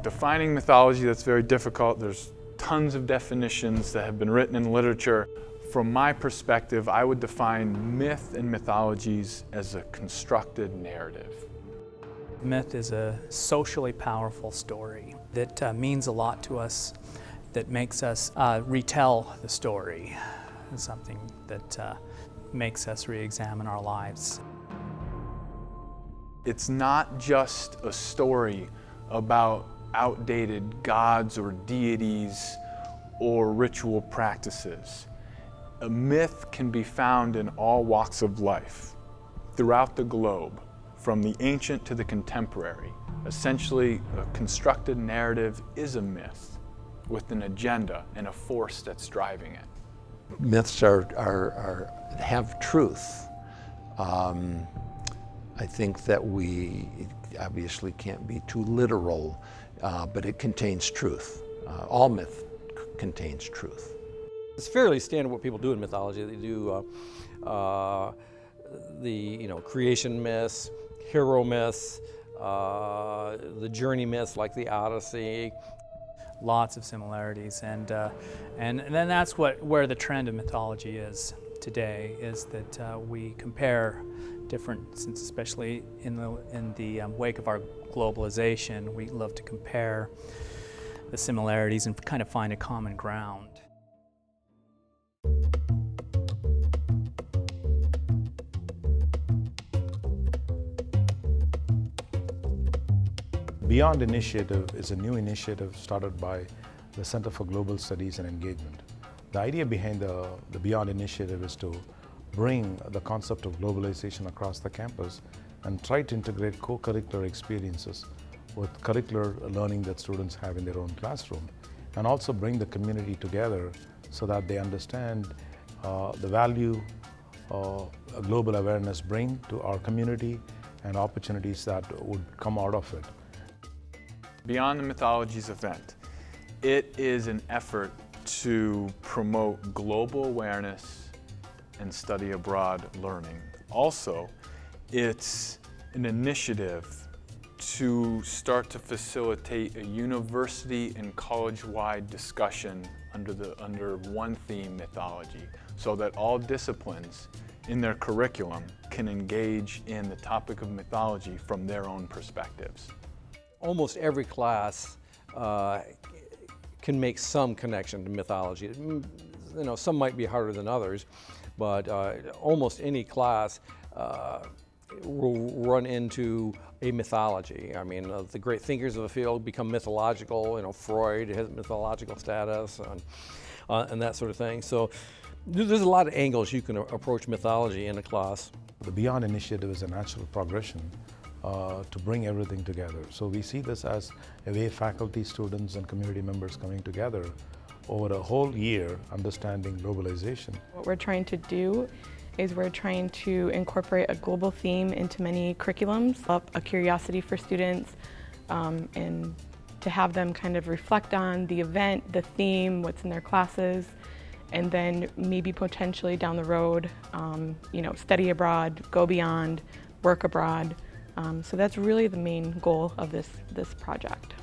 Defining mythology, that's very difficult. There's tons of definitions that have been written in literature. From my perspective, I would define myth and mythologies as a constructed narrative. Myth is a socially powerful story that means a lot to us, that makes us retell the story. It's something that makes us re-examine our lives. It's not just a story about outdated gods or deities or ritual practices. A myth can be found in all walks of life, throughout the globe, from the ancient to the contemporary. Essentially, a constructed narrative is a myth with an agenda and a force that's driving it. Myths have truth. I think that we obviously can't be too literal, but it contains truth. All myth contains truth. It's fairly standard what people do in mythology. They do the creation myths, hero myths, the journey myths like the Odyssey. Lots of similarities, and then that's where the trend of mythology is today, is that we compare different, since especially in the wake of our globalization, we love to compare the similarities and kind of find a common ground. Beyond Initiative is a new initiative started by the Center for Global Studies and Engagement. The idea behind the Beyond Initiative is to bring the concept of globalization across the campus and try to integrate co-curricular experiences with curricular learning that students have in their own classroom, and also bring the community together so that they understand the value a global awareness brings to our community and opportunities that would come out of it. Beyond the Mythologies event, it is an effort to promote global awareness and study abroad learning. Also, it's an initiative to start to facilitate a university and college-wide discussion under one theme, mythology, so that all disciplines in their curriculum can engage in the topic of mythology from their own perspectives. Almost every class can make some connection to mythology. Some might be harder than others, but almost any class will run into a mythology. I mean, the great thinkers of the field become mythological. Freud has mythological status and that sort of thing. So there's a lot of angles you can approach mythology in a class. The Beyond Initiative is a natural progression to bring everything together. So we see this as a way faculty, students, and community members coming together over a whole year understanding globalization. What we're trying to do is we're trying to incorporate a global theme into many curriculums, up a curiosity for students, and to have them kind of reflect on the event, the theme, what's in their classes, and then maybe potentially down the road, study abroad, go beyond, work abroad. So that's really the main goal of this project.